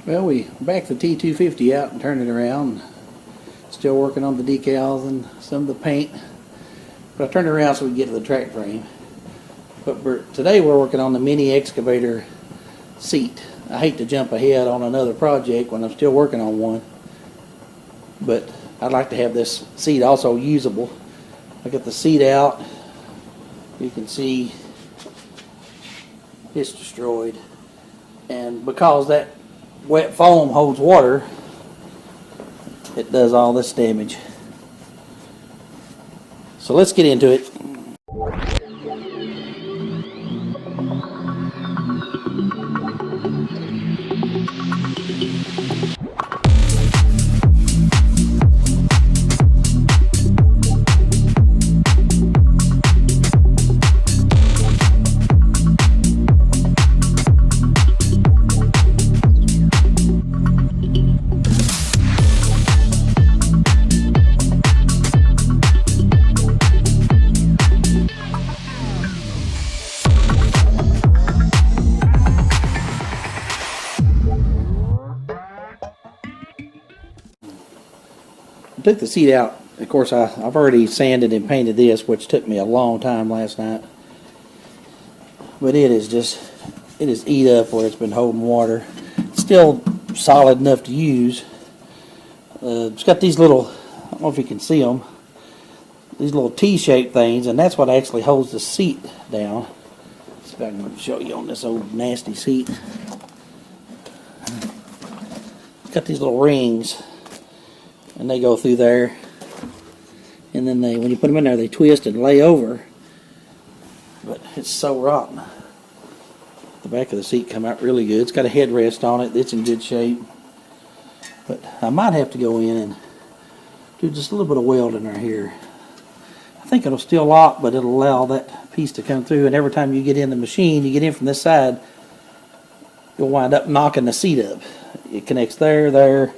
Well, we backed the T250 out and turned it around. Still working on the decals and some of the paint. But I turned it around so we can get to the track frame. But today we're working on the mini excavator seat. I hate to jump ahead on another project when I'm still working on one. But I'd like to have this seat also usable. I got the seat out. You can see it's destroyed. And because that wet foam holds water, it does all this damage. So let's get into it. Took the seat out. Of course, I've already sanded and painted this, which took me a long time last night. But it is eat up where it's been holding water. It's still solid enough to use. It's got these little, I don't know if you can see them, these little T-shaped things, and that's what actually holds the seat down. Let's see if I can show you on this old nasty seat. It's got these little rings, and they go through there, and then when you put them in there, they twist and lay over. But it's so rotten. The back of the seat come out really good. It's got a headrest on it. It's in good shape. But I might have to go in and do just a little bit of welding right here. I think it'll still lock, but it'll allow that piece to come through. And every time you get in the machine, you get in from this side, you'll wind up knocking the seat up. It connects there, there,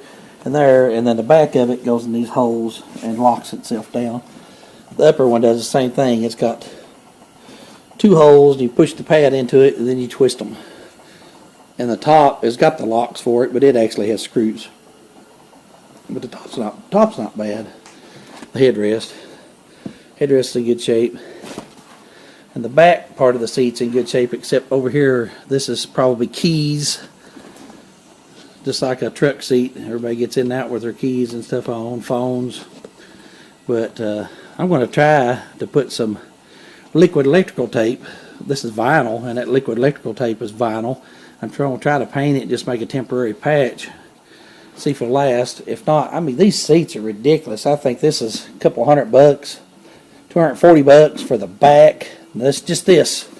and there, and then the back of it goes in these holes and locks itself down. The upper one does the same thing. It's got two holes, and you push the pad into it, and then you twist them. And the top has got the locks for it, but it actually has screws. But the top's not bad. The headrest is in good shape, and the back part of the seat's in good shape, except over here, this is probably keys. Just like a truck seat, everybody gets in and out with their keys and stuff on, phones. But I'm going to try to put some liquid electrical tape. This is vinyl, and that liquid electrical tape is vinyl. I'm going to try to paint it, just make a temporary patch, see if it'll last. If not, I mean, these seats are ridiculous. I think this is a couple $100, $240 for the back. That's just this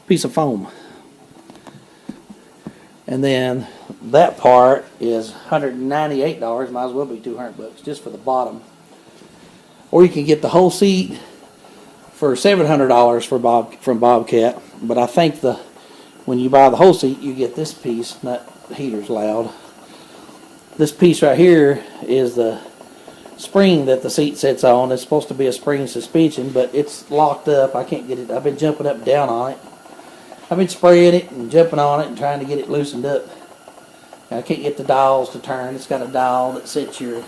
piece of foam. And then that part is $198. Might as well be $200 just for the bottom. Or you can get the whole seat for $700 from Bobcat. But I think when you buy the whole seat, you get this piece. That heater's loud. This piece right here is the spring that the seat sits on. It's supposed to be a spring suspension, but it's locked up. I can't get it. I've been jumping up and down on it. I've been spraying it and jumping on it and trying to get it loosened up. I can't get the dials to turn. It's got a dial that sets your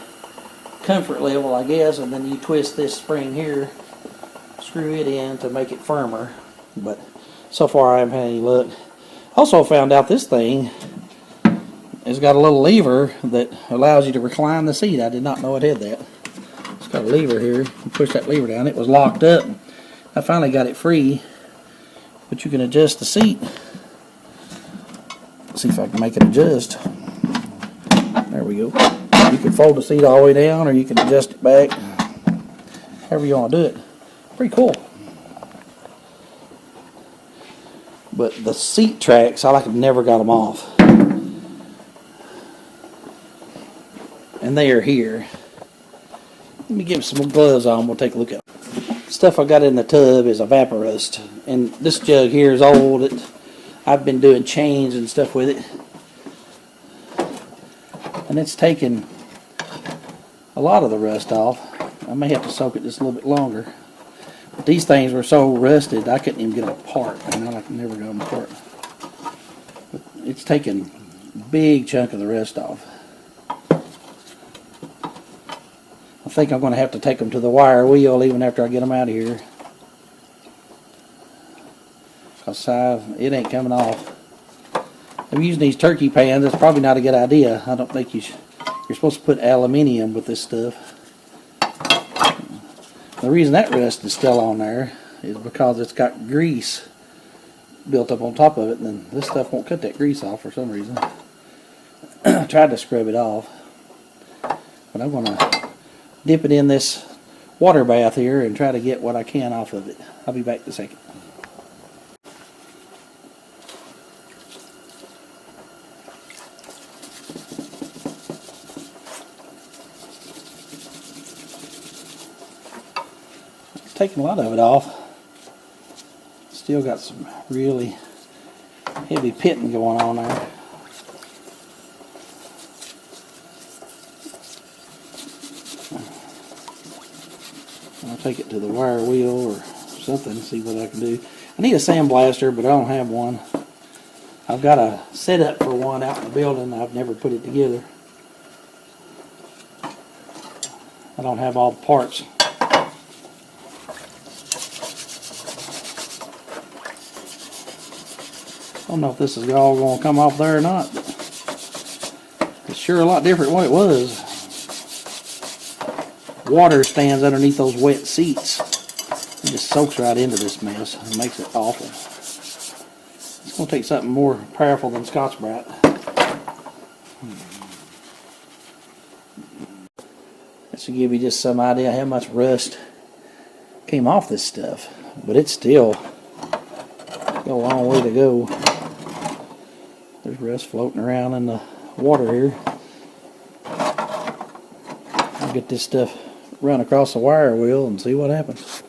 comfort level, I guess, and then you twist this spring here, screw it in to make it firmer. But so far I haven't had any luck. Also found out this thing has got a little lever that allows you to recline the seat. I did not know it had that. It's got a lever here. You push that lever down. It was locked up. I finally got it free. But you can adjust the seat. Let's see if I can make it adjust. There we go. You can fold the seat all the way down, or you can adjust it back. However you want to do it. Pretty cool. But the seat tracks, I never got them off. And they are here. Let me give some gloves on. We'll take a look at them. Stuff I got in the tub is evaporust, and this jug here is old. I've been doing chains and stuff with it, and it's taken a lot of the rust off. I may have to soak it just a little bit longer. But these things were so rusted I couldn't even get them apart, and I never got them apart. But it's taken big chunk of the rust off. I think I'm going to have to take them to the wire wheel even after I get them out of here. Because it ain't coming off. I'm using these turkey pans. That's probably not a good idea. I don't think you're supposed to put aluminium with this stuff. The reason that rust is still on there is because it's got grease built up on top of it, and then this stuff won't cut that grease off for some reason. I tried to scrub it off, but I'm going to dip it in this water bath here and try to get what I can off of it. I'll be back in a second. Taking a lot of it off. Still got some really heavy pitting going on there. I'll take it to the wire wheel or something and see what I can do. I need a sandblaster, but I don't have one. I've got a setup for one out in the building. I've never put it together. I don't have all the parts. I don't know if this is all going to come off there or not, but it's sure a lot different than what it was. Water stands underneath those wet seats. It just soaks right into this mess and makes it awful. It's going to take something more powerful than Scotch-Brite. That should give you just some idea how much rust came off this stuff, but it's still got a long way to go. There's rust floating around in the water here. I'll get this stuff run across the wire wheel and see what happens.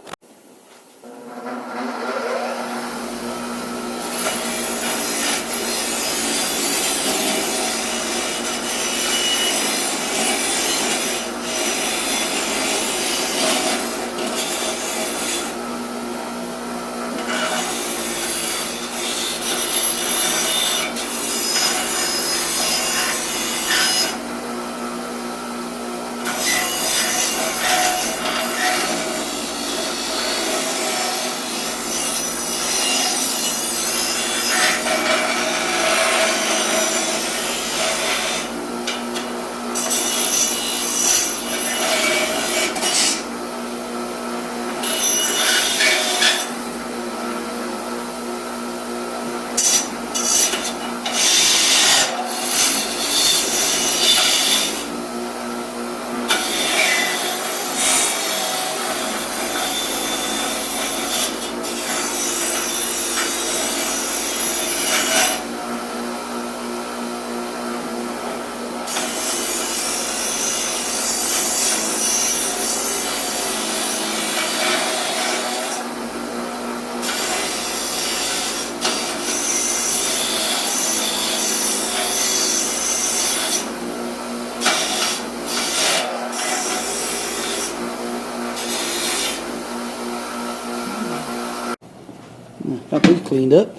Got these cleaned up.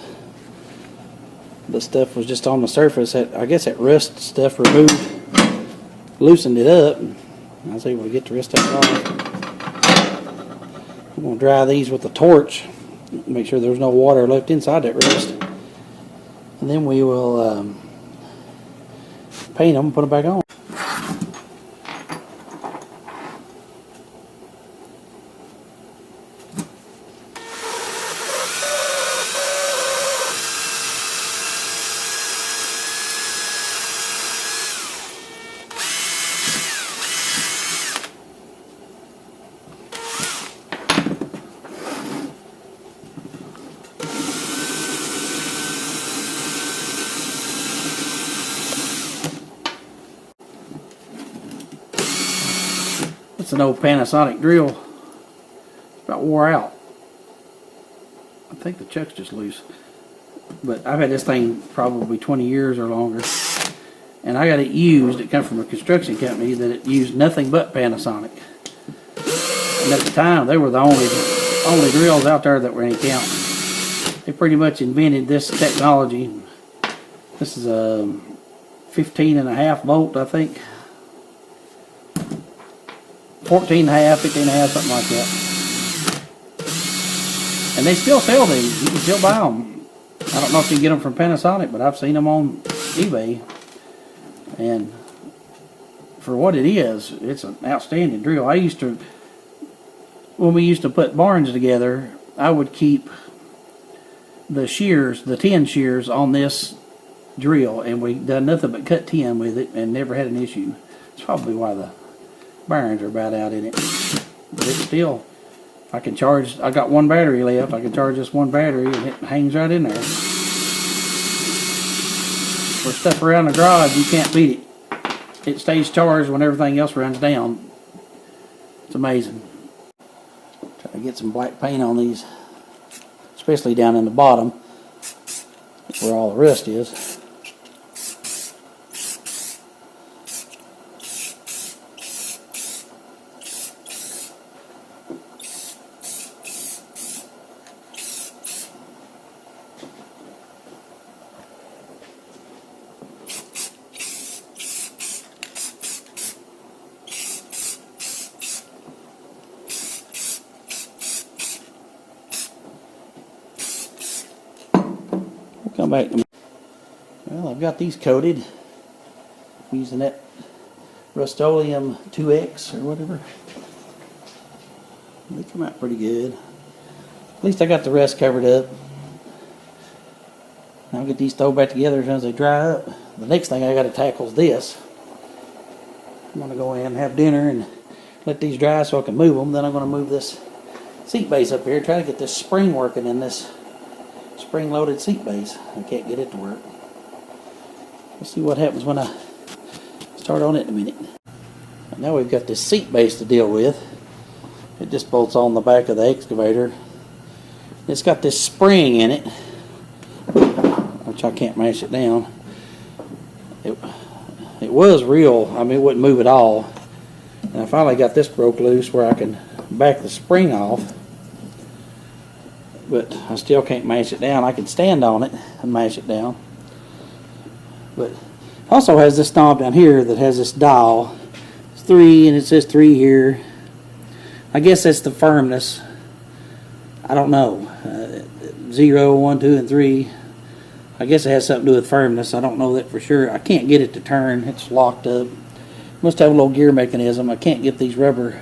The stuff was just on the surface. I guess that rust stuff loosened it up. I was able to get the rest of it off. I'm going to dry these with a torch. Make sure there's no water left inside that rust. And then we will paint them and put them back on. It's an old Panasonic drill. It's about wore out. I think the chuck's just loose. But I've had this thing probably 20 years or longer. And I got it used. It came from a construction company that it used nothing but Panasonic. And at the time, they were the only drills out there that were any count. They pretty much invented this technology. This is a 15.5 volt, I think. 14.5, 15.5, something like that. And they still sell these. You can still buy them. I don't know if you can get them from Panasonic, but I've seen them on eBay. And for what it is, it's an outstanding drill. I used to, when we used to put barns together, I would keep the shears, the tin shears on this drill, and we done nothing but cut tin with it and never had an issue. It's probably why the barons are about out in it. But it's still, I can charge, I got one battery left, I can charge this one battery and it hangs right in there. For stuff around the garage, you can't beat it. It stays charged when everything else runs down. It's amazing. Try to get some black paint on these, especially down in the bottom where all the rust is. Come back to me. Well, I've got these coated using that Rust-Oleum 2X or whatever. They come out pretty good. At least I got the rest covered up. Now I'll get these thrown back together as soon as they dry up. The next thing I got to tackle is this. I'm going to go in and have dinner and let these dry so I can move them. Then I'm going to move this seat base up here, try to get this spring working in this spring-loaded seat base. I can't get it to work. We'll see what happens when I start on it in a minute. And now we've got this seat base to deal with. It just bolts on the back of the excavator. It's got this spring in it, which I can't mash it down. It was real. I mean, it wouldn't move at all. And I finally got this broke loose where I can back the spring off. But I still can't mash it down. I can stand on it and mash it down. But it also has this knob down here that has this dial. It's 3 and it says 3 here. I guess that's the firmness. I don't know. 0, 1, 2, and 3. I guess it has something to do with firmness. I don't know that for sure. I can't get it to turn. It's locked up. Must have a little gear mechanism. I can't get these rubber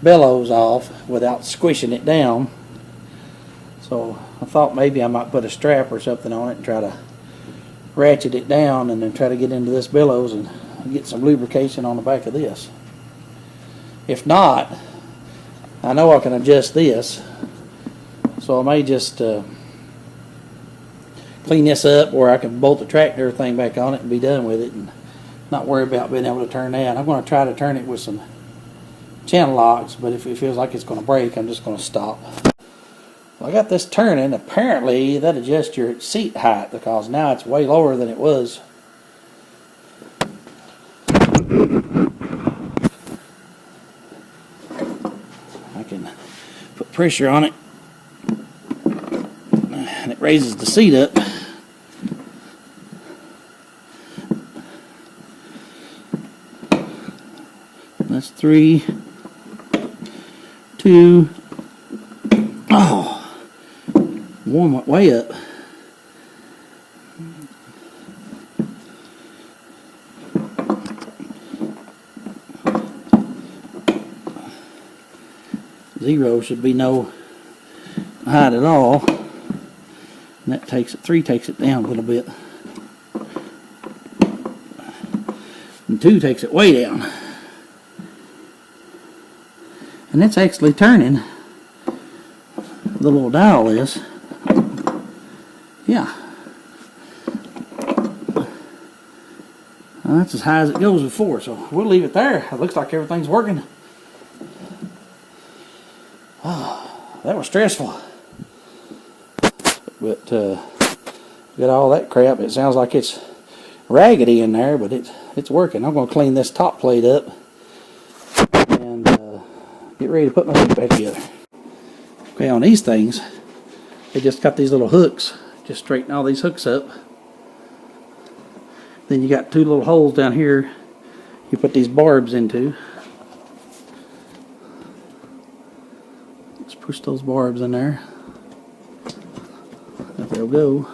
bellows off without squishing it down. So I thought maybe I might put a strap or something on it and try to ratchet it down and then try to get into this bellows and get some lubrication on the back of this. If not, I know I can adjust this. So I may just clean this up where I can bolt the tractor thing back on it and be done with it and not worry about being able to turn that. I'm going to try to turn it with some channel locks, but if it feels like it's going to break, I'm just going to stop. Well, I got this turning. Apparently that adjusts your seat height because now it's way lower than it was. I can put pressure on it and it raises the seat up. That's 3, 2, oh. One went way up. Zero should be no height at all. And that takes it, 3 takes it down a little bit. And 2 takes it way down. And it's actually turning. The little dial is. Yeah. Well, that's as high as it goes before, so we'll leave it there. It looks like everything's working. Oh, that was stressful. But got all that crap. It sounds like it's raggedy in there, but it's working. I'm going to clean this top plate up and get ready to put my seat back together. Okay, on these things, they just got these little hooks. Just straighten all these hooks up. Then you got two little holes down here you put these barbs into. Just push those barbs in there. There they'll go.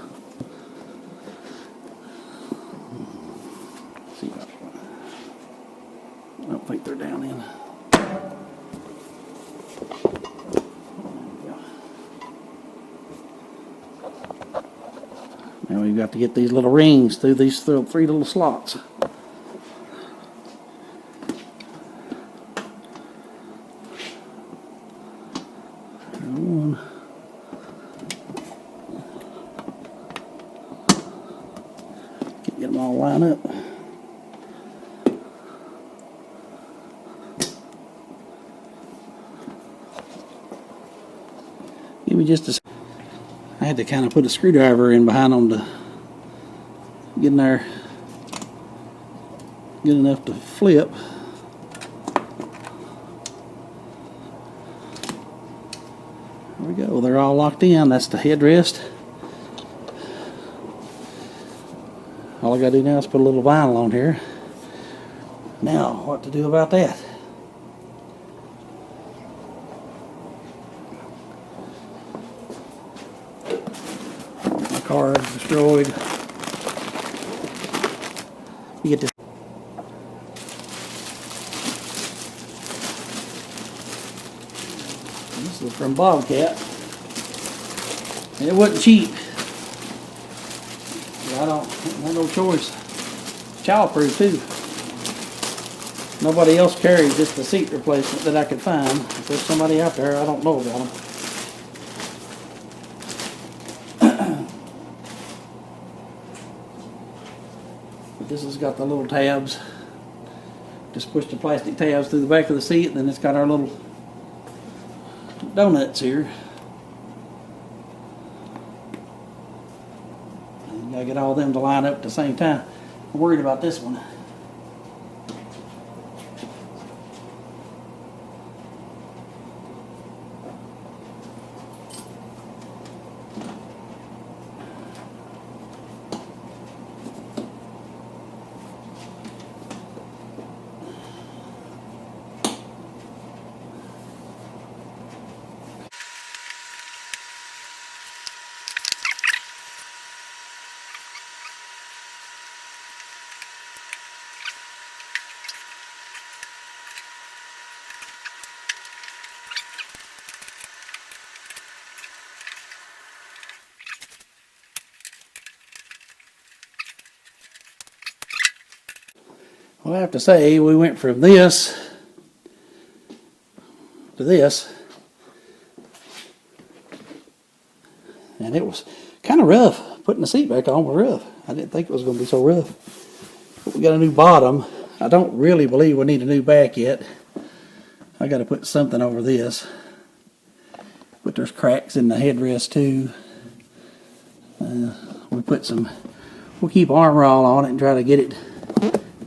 Let's see, I don't think they're down in. Now we've got to get these little rings through these three little slots. One. Get them all lined up. Give me just a. I had to kind of put a screwdriver in behind them to get in there good enough to flip. There we go. They're all locked in. That's the headrest. All I got to do now is put a little vinyl on here. Now, what to do about that? My car destroyed. You get this. This is from Bobcat. And it wasn't cheap. I don't have no choice. Childproof too. Nobody else carried just the seat replacement that I could find. If there's somebody out there, I don't know about them. But this has got the little tabs. Just push the plastic tabs through the back of the seat, and then it's got our little donuts here. And you gotta get all of them to line up at the same time. I'm worried about this one. Well, I have to say, we went from this to this, and it was kind of rough. Putting the seat back on was rough. I didn't think it was going to be so rough. But we got a new bottom. I don't really believe we need a new back yet. I got to put something over this. But there's cracks in the headrest too. We'll keep armor all on it and try to get it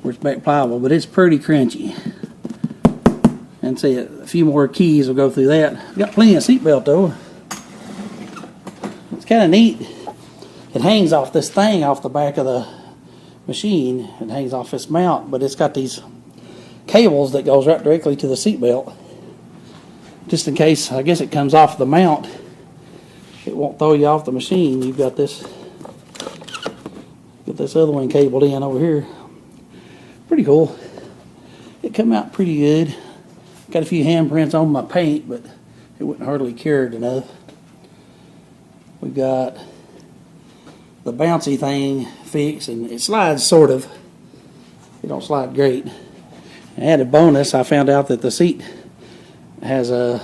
where it's back pliable, but it's pretty crunchy. And see, a few more keys will go through that. Got plenty of seat belt though. It's kind of neat. It hangs off this thing off the back of the machine. It hangs off this mount, but it's got these cables that goes right directly to the seat belt. Just in case, I guess it comes off the mount, it won't throw you off the machine. You've got this other one cabled in over here. Pretty cool. It come out pretty good. Got a few handprints on my paint, but it wasn't hardly cured enough. We got the bouncy thing fixed, and it slides sort of. It don't slide great. And added bonus, I found out that the seat has a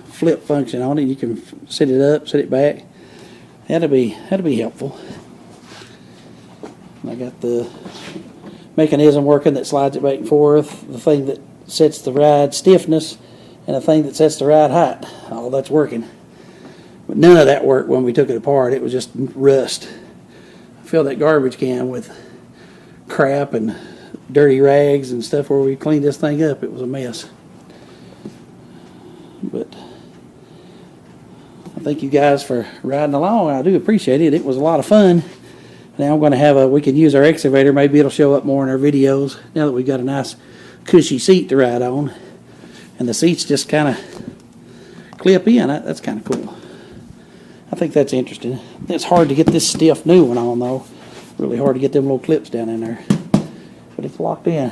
flip function on it. You can sit it up, sit it back. That'll be helpful. I got the mechanism working that slides it back and forth, the thing that sets the ride stiffness, and the thing that sets the ride height. All that's working. But none of that worked when we took it apart. It was just rust. I filled that garbage can with crap and dirty rags and stuff where we cleaned this thing up. It was a mess. But I thank you guys for riding along. I do appreciate it. It was a lot of fun. Now I'm going to have we can use our excavator. Maybe it'll show up more in our videos now that we've got a nice cushy seat to ride on. And the seats just kind of clip in. That's kind of cool. I think that's interesting. It's hard to get this stiff new one on though. Really hard to get them little clips down in there. But it's locked in.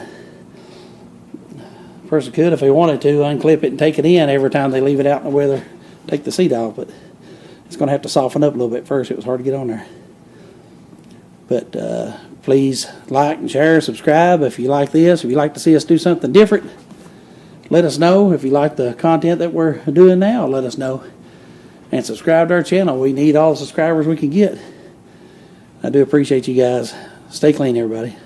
A person could, if they wanted to, unclip it and take it in every time they leave it out in the weather, take the seat off, but it's going to have to soften up a little bit first. It was hard to get on there. But please like and share, subscribe if you like this. If you'd like to see us do something different, let us know. If you like the content that we're doing now, let us know. And subscribe to our channel. We need all the subscribers we can get. I do appreciate you guys. Stay clean, everybody.